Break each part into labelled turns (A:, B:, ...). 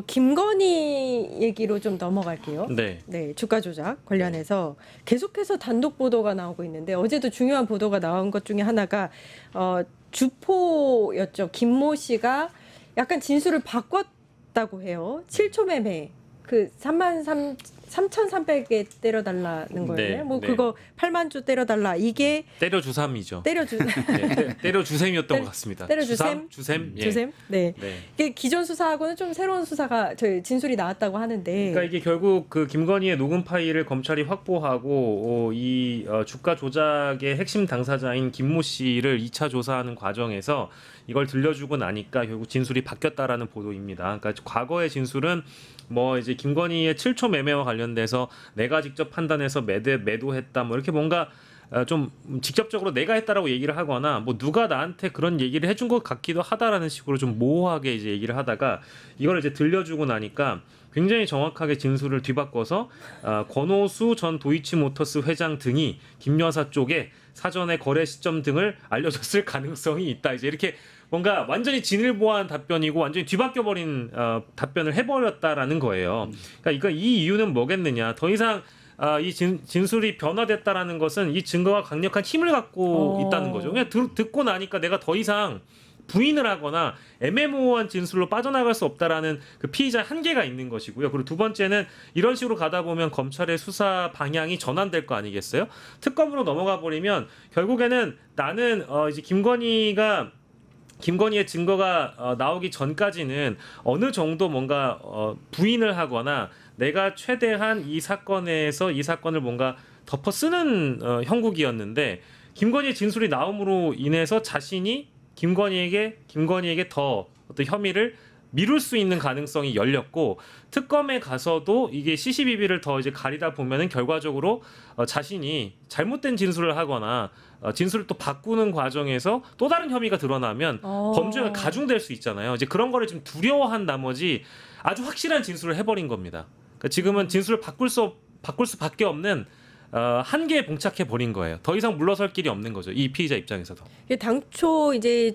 A: 김건희 얘기로 좀 넘어갈게요.
B: 네.
A: 네, 주가 조작 관련해서 계속해서 단독 보도가 나오고 있는데 어제도 중요한 보도가 나온 것 중에 하나가 주포였죠. 김모 씨가 약간 진술을 바꿨다고 해요. 7초 매매 그 3,300에 때려달라는 거예요.
B: 네,
A: 뭐
B: 네.
A: 그거 8만 주 때려달라. 이게
B: 때려주삼이죠.
A: 때려주
B: 네, 때려주셈이었던 것 같습니다.
A: 때려주셈?
B: 주셈. 예.
A: 주셈? 네.
B: 네.
A: 이게 기존 수사하고는 좀 새로운 수사가 저희 진술이 나왔다고 하는데.
B: 그러니까 이게 결국 그 김건희의 녹음 파일을 검찰이 확보하고 주가 조작의 핵심 당사자인 김모 씨를 2차 조사하는 과정에서 이걸 들려주고 나니까 결국 진술이 바뀌었다라는 보도입니다. 그러니까 과거의 진술은 뭐 이제 김건희의 7초 매매와 관련돼서 내가 직접 판단해서 매도했다 뭐 이렇게 뭔가 좀 직접적으로 내가 했다라고 얘기를 하거나 뭐 누가 나한테 그런 얘기를 해준 것 같기도 하다라는 식으로 좀 모호하게 이제 얘기를 하다가 이걸 이제 들려주고 나니까 굉장히 정확하게 진술을 뒤바꿔서 권오수 전 도이치모터스 회장 등이 김 여사 쪽에 사전에 거래 시점 등을 알려줬을 가능성이 있다. 이제 이렇게 뭔가 완전히 진일보한 답변이고 완전히 뒤바뀌어버린 답변을 해버렸다라는 거예요. 그러니까 이 이유는 뭐겠느냐? 더 이상 이 진술이 변화됐다라는 것은 이 증거가 강력한 힘을 갖고 있다는 거죠. 그냥 듣고 나니까 내가 더 이상 부인을 하거나 애매모호한 진술로 빠져나갈 수 없다라는 그 피의자 한계가 있는 것이고요. 그리고 두 번째는 이런 식으로 가다 보면 검찰의 수사 방향이 전환될 거 아니겠어요? 특검으로 넘어가 버리면 결국에는 나는 이제 김건희의 증거가 나오기 전까지는 어느 정도 뭔가 부인을 하거나 내가 최대한 이 사건에서 이 사건을 뭔가 덮어 쓰는 형국이었는데 김건희의 진술이 나옴으로 인해서 자신이 김건희에게 더 어떤 혐의를 미룰 수 있는 가능성이 열렸고 특검에 가서도 이게 시시비비를 더 이제 가리다 보면은 결과적으로 자신이 잘못된 진술을 하거나 진술을 또 바꾸는 과정에서 또 다른 혐의가 드러나면 범죄가 가중될 수 있잖아요. 이제 그런 거를 좀 두려워한 나머지 아주 확실한 진술을 해버린 겁니다. 그러니까 지금은 진술을 바꿀 수밖에 없는 한계에 봉착해 버린 거예요. 더 이상 물러설 길이 없는 거죠. 이 피의자 입장에서도.
A: 당초 이제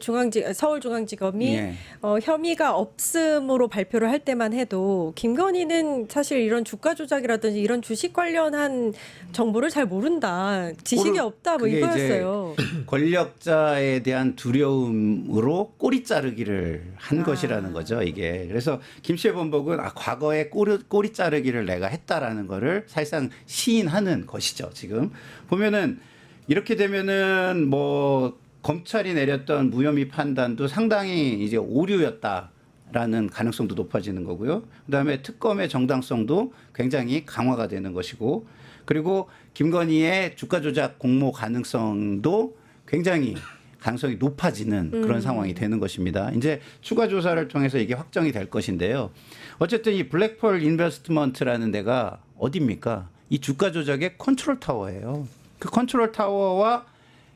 A: 서울중앙지검이
C: 예.
A: 혐의가 없음으로 발표를 할 때만 해도 김건희는 사실 이런 주가 조작이라든지 이런 주식 관련한 정보를 잘 모른다. 지식이 없다 뭐
C: 그게
A: 이거였어요.
C: 이제 권력자에 대한 두려움으로 꼬리 자르기를 한 것이라는 거죠, 이게. 그래서 김씨의 번복은 과거에 꼬리 자르기를 내가 했다라는 거를 사실상 시인하는 것이죠. 지금 보면은 이렇게 되면은 뭐 검찰이 내렸던 무혐의 판단도 상당히 이제 오류였다라는 가능성도 높아지는 거고요. 그다음에 특검의 정당성도 굉장히 강화가 되는 것이고, 그리고 김건희의 주가 조작 공모 가능성도 굉장히 가능성이 높아지는 그런 상황이 되는 것입니다. 이제 추가 조사를 통해서 이게 확정이 될 것인데요. 어쨌든 이 블랙펄 인베스트먼트라는 데가 어디입니까? 이 주가 조작의 컨트롤 타워예요. 그 컨트롤 타워와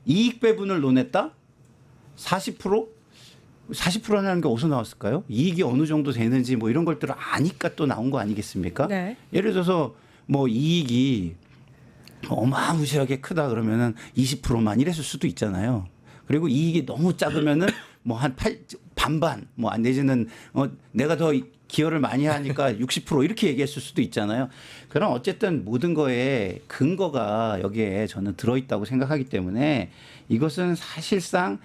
C: 이익 배분을 논했다? 40%? 40%라는 게 어디서 나왔을까요? 이익이 어느 정도 되는지 뭐 이런 것들을 아니까 또 나온 거 아니겠습니까?
A: 네.
C: 예를 들어서 뭐 이익이 어마무시하게 크다 그러면은 20%만 이랬을 수도 있잖아요. 그리고 이익이 너무 작으면은 뭐 한 반반 뭐 내지는 내가 더 기여를 많이 하니까 60% 이렇게 얘기했을 수도 있잖아요. 그럼 어쨌든 모든 거에 근거가 여기에 저는 들어있다고 생각하기 때문에 이것은 사실상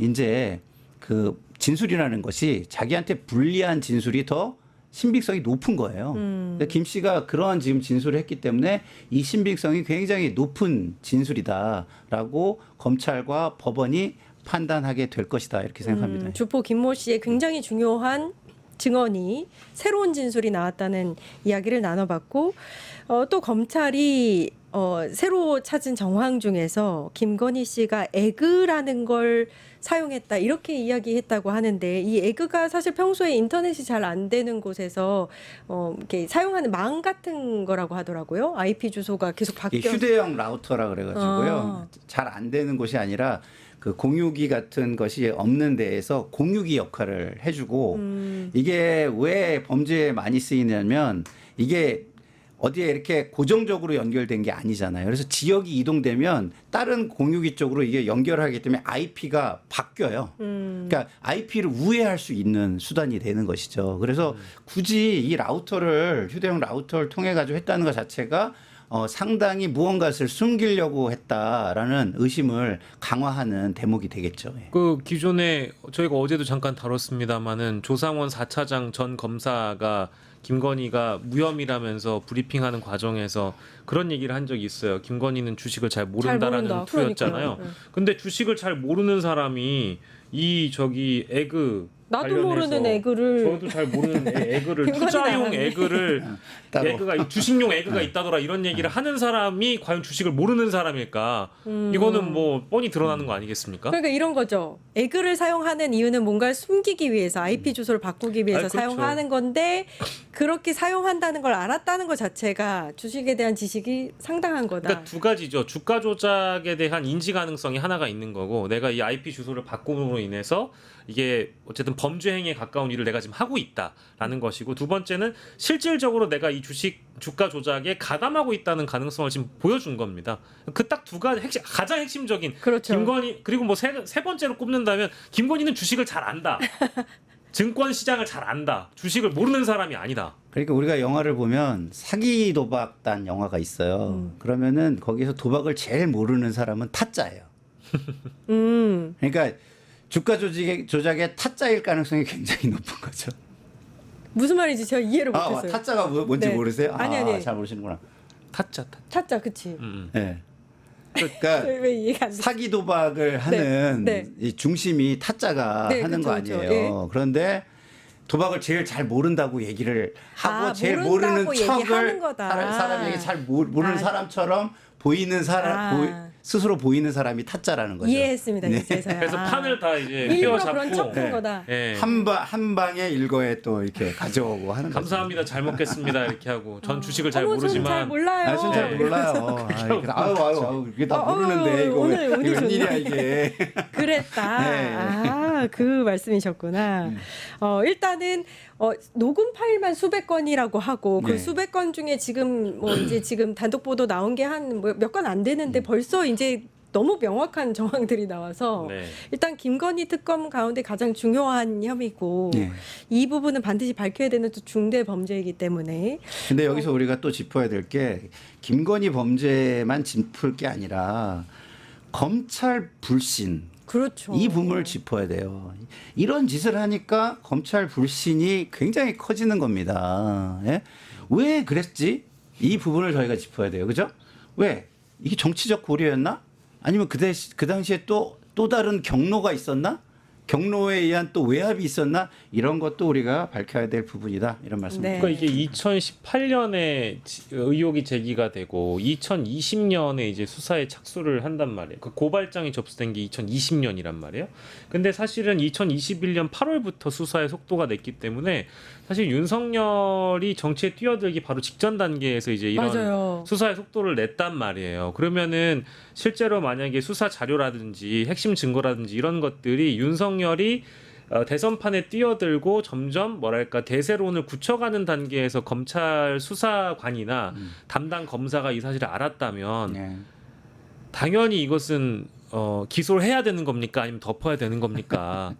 C: 이제 그 진술이라는 것이 자기한테 불리한 진술이 더 신빙성이 높은 거예요. 근데 김 씨가 그러한 지금 진술을 했기 때문에 이 신빙성이 굉장히 높은 진술이다라고 검찰과 법원이 판단하게 될 것이다 이렇게 생각합니다.
A: 주포 김모 씨의 굉장히 중요한 증언이 새로운 진술이 나왔다는 이야기를 나눠봤고 또 검찰이 새로 찾은 정황 중에서 김건희 씨가 에그라는 걸 사용했다 이렇게 이야기했다고 하는데 이 에그가 사실 평소에 인터넷이 잘 안 되는 곳에서 이렇게 사용하는 망 같은 거라고 하더라고요. IP 주소가 계속 바뀌어.
C: 휴대용 라우터라 그래가지고요. 잘 안 되는 곳이 아니라 그 공유기 같은 것이 없는 데에서 공유기 역할을 해주고 이게 왜 범죄에 많이 쓰이냐면 이게 어디에 이렇게 고정적으로 연결된 게 아니잖아요. 그래서 지역이 이동되면 다른 공유기 쪽으로 이게 연결하기 때문에 IP가 바뀌어요. 그러니까 IP를 우회할 수 있는 수단이 되는 것이죠. 그래서 굳이 이 라우터를 휴대용 라우터를 통해 가지고 했다는 것 자체가 상당히 무언가를 숨기려고 했다라는 의심을 강화하는 대목이 되겠죠. 예.
B: 그 기존에 저희가 어제도 잠깐 다뤘습니다마는 조상원 4차장 전 검사가 김건희가 무혐의라면서 브리핑하는 과정에서 그런 얘기를 한 적이 있어요. 김건희는 주식을 잘 모른다라는
A: 모른다.
B: 투였잖아요.
A: 그러니까요.
B: 근데 주식을 잘 모르는 사람이 이 저기 에그
A: 나도
B: 관련해서
A: 모르는 에그를
B: 저도 잘 모르는 에그를
A: 김건희
B: 투자용
A: 나왔네.
B: 에그를
C: 따로.
B: 에그가 주식용 에그가 있다더라 이런 얘기를 하는 사람이 과연 주식을 모르는 사람일까? 이거는 뭐 뻔히 드러나는 거 아니겠습니까?
A: 그러니까 이런 거죠. 에그를 사용하는 이유는 뭔가를 숨기기 위해서 IP 주소를 바꾸기 위해서
B: 아니, 그렇죠.
A: 사용하는 건데 그렇게 사용한다는 걸 알았다는 것 자체가 주식에 대한 지식이 상당한 거다.
B: 그러니까 두 가지죠. 주가 조작에 대한 인지 가능성이 하나가 있는 거고 내가 이 IP 주소를 바꿈으로 인해서 이게 어쨌든 범죄 행위에 가까운 일을 내가 지금 하고 있다라는 것이고 두 번째는 실질적으로 내가 이 주가 조작에 가담하고 있다는 가능성을 지금 보여준 겁니다. 그 딱 두 가지 가장 핵심적인
A: 그렇죠.
B: 김건희 그리고 뭐 세 번째로 꼽는다면 김건희는 주식을 잘 안다. 증권 시장을 잘 안다. 주식을 모르는 사람이 아니다.
C: 그러니까 우리가 영화를 보면 사기 도박단 영화가 있어요. 그러면은 거기서 도박을 제일 모르는 사람은 타짜예요. 그러니까 주가 조작의 타짜일 가능성이 굉장히 높은 거죠.
A: 무슨 말인지 제가 이해를
C: 아,
A: 못했어요.
C: 타짜가 뭔지
A: 네.
C: 모르세요?
A: 아니.
C: 잘 모르시는구나.
B: 타짜.
A: 타짜 그치.
C: 네. 그러니까
A: 왜 이해가 안 돼?
C: 사기 도박을 하는
A: 네.
C: 이 중심이 타짜가
A: 네,
C: 하는
A: 그쵸,
C: 거
A: 그쵸.
C: 아니에요.
A: 예.
C: 그런데 도박을 제일 잘 모른다고 얘기를 하고 제일
A: 모른다고
C: 모르는 척을
A: 얘기하는 거다.
C: 사람에게 잘 모르는 사람처럼 보이는 사람 스스로 보이는 사람이 타짜라는 거죠.
A: 이해했습니다. 이제서야.
B: 그래서 판을 다 이제
A: 일부러
B: 휘어잡고
A: 그런 척한
C: 네.
A: 거다.
B: 예.
C: 한 방에 일거에 또 이렇게 가져오고 하는 거죠.
B: 감사합니다. 잘 먹겠습니다. 이렇게 하고 전 주식을 잘
A: 어머, 저는 잘
B: 모르지만
A: 몰라요.
C: 아, 전잘
B: 네.
C: 몰라요. 아유, 이게 다 모르는데 이거
A: 오늘 운이
C: 이거
A: 좋네.
C: 웬일이야 이게.
A: 그랬다.
C: 네.
A: 그 말씀이셨구나. 일단은 녹음 파일만 수백 건이라고 하고 그
C: 네.
A: 수백 건 중에 지금 뭐 이제 지금 단독 보도 나온 게 한 몇 건 안 되는데 벌써 이제 너무 명확한 정황들이 나와서
B: 네.
A: 일단 김건희 특검 가운데 가장 중요한 혐의고
C: 네.
A: 이 부분은 반드시 밝혀야 되는 또 중대 범죄이기 때문에
C: 근데 여기서 우리가 또 짚어야 될 게 김건희 범죄만 짚을 게 아니라 검찰 불신
A: 그렇죠.
C: 이 부분을 짚어야 돼요. 이런 짓을 하니까 검찰 불신이 굉장히 커지는 겁니다. 예? 왜 그랬지? 이 부분을 저희가 짚어야 돼요. 그죠? 왜? 이게 정치적 고려였나? 아니면 그 당시에 또 다른 경로가 있었나? 경로에 의한 또 외압이 있었나? 이런 것도 우리가 밝혀야 될 부분이다. 이런 말씀입니다.
A: 네.
B: 그러니까 이게 2018년에 의혹이 제기가 되고 2020년에 이제 수사에 착수를 한단 말이에요. 그 고발장이 접수된 게 2020년이란 말이에요. 근데 사실은 2021년 8월부터 수사에 속도가 냈기 때문에 사실 윤석열이 정치에 뛰어들기 바로 직전 단계에서 이제 이런
A: 맞아요.
B: 수사의 속도를 냈단 말이에요. 그러면은 실제로 만약에 수사 자료라든지 핵심 증거라든지 이런 것들이 윤석열이 대선판에 뛰어들고 점점 뭐랄까 대세론을 굳혀가는 단계에서 검찰 수사관이나 담당 검사가 이 사실을 알았다면
C: 네.
B: 당연히 이것은 기소를 해야 되는 겁니까? 아니면 덮어야 되는 겁니까?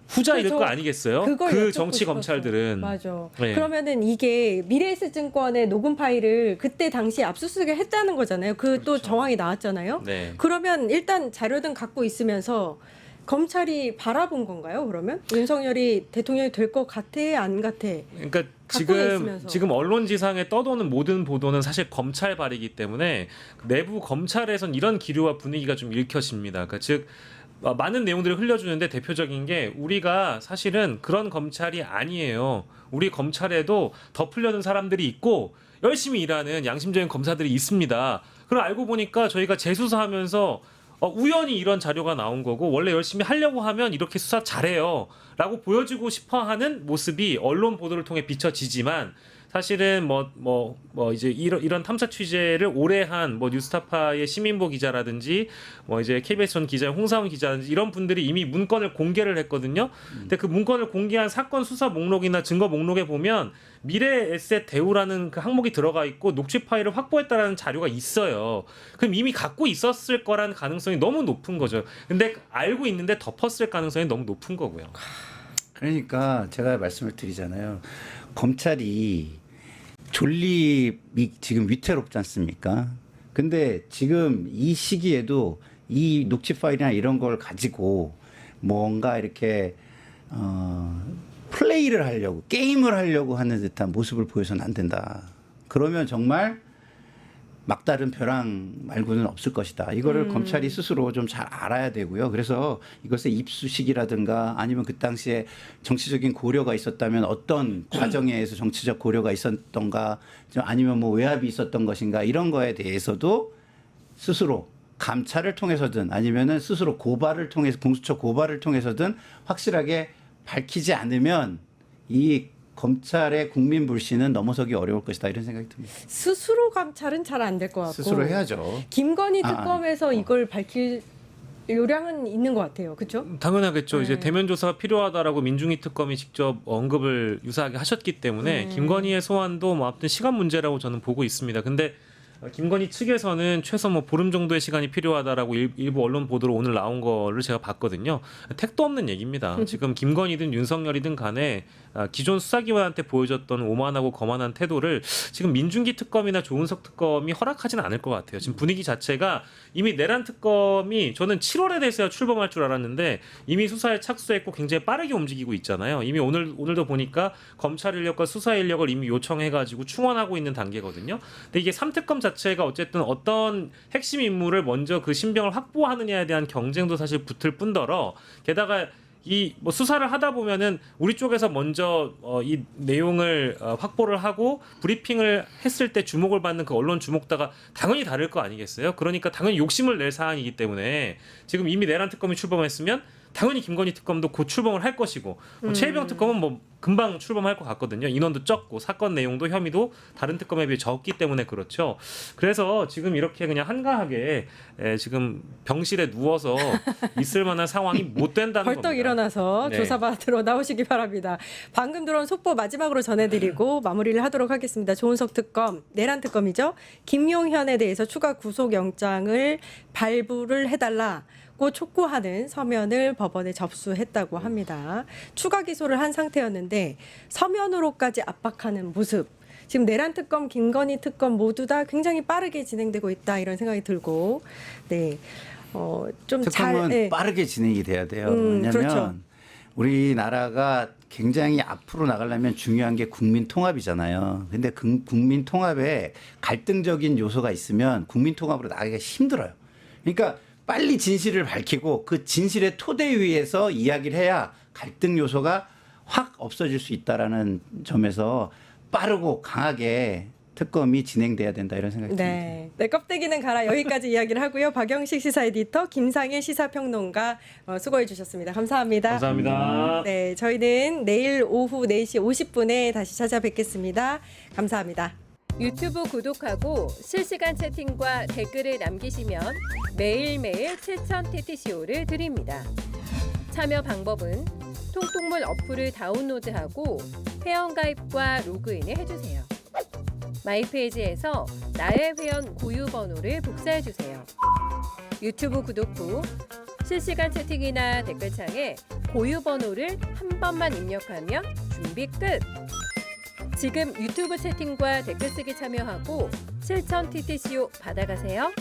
B: 후자일 거 아니겠어요?
A: 그걸
B: 그
A: 여쭙고
B: 정치
A: 싶었어.
B: 검찰들은
A: 맞아.
B: 네.
A: 그러면은 이게 미래에셋증권의 녹음 파일을 그때 당시 압수수색을 했다는 거잖아요. 그 또 정황이 나왔잖아요.
B: 네.
A: 그러면 일단 자료등 갖고 있으면서 검찰이 바라본 건가요? 그러면 윤석열이 대통령이 될 것 같아, 안 같아?
B: 그러니까
A: 갖고 있으면서.
B: 지금 언론지상에 떠도는 모든 보도는 사실 검찰 발이기 때문에 내부 검찰에선 이런 기류와 분위기가 좀 읽혀집니다. 그러니까 즉 많은 내용들을 흘려주는데 대표적인 게 우리가 사실은 그런 검찰이 아니에요. 우리 검찰에도 덮으려는 사람들이 있고 열심히 일하는 양심적인 검사들이 있습니다. 그걸 알고 보니까 저희가 재수사하면서 우연히 이런 자료가 나온 거고 원래 열심히 하려고 하면 이렇게 수사 잘해요 라고 보여주고 싶어하는 모습이 언론 보도를 통해 비춰지지만 사실은 이제 이런 탐사 취재를 오래 한 뉴스타파의 시민보 기자라든지 이제 KBS 전 기자 홍사원 기자라든지 이런 분들이 이미 문건을 공개를 했거든요. 근데 그 문건을 공개한 사건 수사 목록이나 증거 목록에 보면 미래 에셋 대우라는 그 항목이 들어가 있고 녹취 파일을 확보했다라는 자료가 있어요. 그럼 이미 갖고 있었을 거라는 가능성이 너무 높은 거죠. 근데 알고 있는데 덮었을 가능성이 너무 높은 거고요.
C: 그러니까 제가 말씀을 드리잖아요. 검찰이 존립이 지금 위태롭지 않습니까? 근데 지금 이 시기에도 이 녹취 파일이나 이런 걸 가지고 뭔가 이렇게 플레이를 하려고 게임을 하려고 하는 듯한 모습을 보여서는 안 된다. 그러면 정말 막다른 벼랑 말고는 없을 것이다. 이거를 검찰이 스스로 좀 잘 알아야 되고요. 그래서 이것의 입수식이라든가 아니면 그 당시에 정치적인 고려가 있었다면 어떤 과정에 의해서 정치적 고려가 있었던가 아니면 뭐 외압이 있었던 것인가 이런 거에 대해서도 스스로 감찰을 통해서든 아니면은 스스로 고발을 통해서 공수처 고발을 통해서든 확실하게 밝히지 않으면 이 검찰의 국민 불신은 넘어서기 어려울 것이다 이런 생각이 듭니다.
A: 스스로 감찰은 잘 안 될 것 같고
C: 스스로 해야죠.
A: 김건희 특검에서 이걸 밝힐 요량은 있는 것 같아요. 그렇죠?
B: 당연하겠죠.
A: 네.
B: 이제 대면 조사가 필요하다라고 민중희 특검이 직접 언급을 유사하게 하셨기 때문에 김건희의 소환도 아무튼 시간 문제라고 저는 보고 있습니다. 근데 김건희 측에서는 최소 보름 정도의 시간이 필요하다라고 일부 언론 보도로 오늘 나온 거를 제가 봤거든요. 택도 없는 얘기입니다. 지금 김건희든 윤석열이든 간에 기존 수사기관한테 보여줬던 오만하고 거만한 태도를 지금 민중기 특검이나 조은석 특검이 허락하지는 않을 것 같아요. 지금 분위기 자체가 이미 내란 특검이 저는 7월에 돼서야 출범할 줄 알았는데 이미 수사에 착수했고 굉장히 빠르게 움직이고 있잖아요. 이미 오늘도 보니까 검찰 인력과 수사 인력을 이미 요청해가지고 충원하고 있는 단계거든요. 근데 이게 3특검 자체가 어쨌든 어떤 핵심 인물을 먼저 그 신병을 확보하느냐에 대한 경쟁도 사실 붙을 뿐더러 게다가 이 수사를 하다 보면은 우리 쪽에서 먼저 이 내용을 확보를 하고 브리핑을 했을 때 주목을 받는 그 언론 주목도가 당연히 다를 거 아니겠어요? 그러니까 당연히 욕심을 낼 사안이기 때문에 지금 이미 내란 특검이 출범했으면 당연히 김건희 특검도 곧 출범을 할 것이고 최혜병 특검은 금방 출범할 것 같거든요. 인원도 적고 사건 내용도 혐의도 다른 특검에 비해 적기 때문에 그렇죠. 그래서 지금 이렇게 그냥 한가하게 지금 병실에 누워서 있을 만한 상황이 못 된다는 겁니다.
A: 벌떡 일어나서
B: 네.
A: 조사받으러 나오시기 바랍니다. 방금 들어온 속보 마지막으로 전해드리고 마무리를 하도록 하겠습니다. 조은석 특검, 내란 특검이죠. 김용현에 대해서 추가 구속영장을 발부를 해달라. 촉구하는 서면을 법원에 접수했다고 합니다. 추가 기소를 한 상태였는데 서면으로까지 압박하는 모습. 지금 내란 특검, 김건희 특검 모두 다 굉장히 빠르게 진행되고 있다 이런 생각이 들고, 네, 좀
C: 특검은
A: 잘
C: 빠르게 진행이 돼야 돼요. 왜냐하면
A: 그렇죠.
C: 우리나라가 굉장히 앞으로 나가려면 중요한 게 국민 통합이잖아요. 근데 국민 통합에 갈등적인 요소가 있으면 국민 통합으로 나가기가 힘들어요. 그러니까 빨리 진실을 밝히고 그 진실의 토대 위에서 이야기를 해야 갈등 요소가 확 없어질 수 있다라는 점에서 빠르고 강하게 특검이 진행돼야 된다 이런 생각이 듭니다.
A: 네, 껍데기는 가라 여기까지 이야기를 하고요. 박영식 시사 에디터, 김상일 시사평론가 수고해 주셨습니다. 감사합니다.
B: 감사합니다.
A: 네, 저희는 내일 오후 4시 50분에 다시 찾아뵙겠습니다. 감사합니다.
D: 유튜브 구독하고 실시간 채팅과 댓글을 남기시면 매일매일 7,000TTCO를 드립니다. 참여 방법은 통통물 어플을 다운로드하고 회원가입과 로그인을 해주세요. 마이페이지에서 나의 회원 고유 번호를 복사해주세요. 유튜브 구독 후 실시간 채팅이나 댓글창에 고유 번호를 한 번만 입력하면 준비 끝! 지금 유튜브 채팅과 댓글 쓰기 참여하고 7,000TTCO 받아가세요.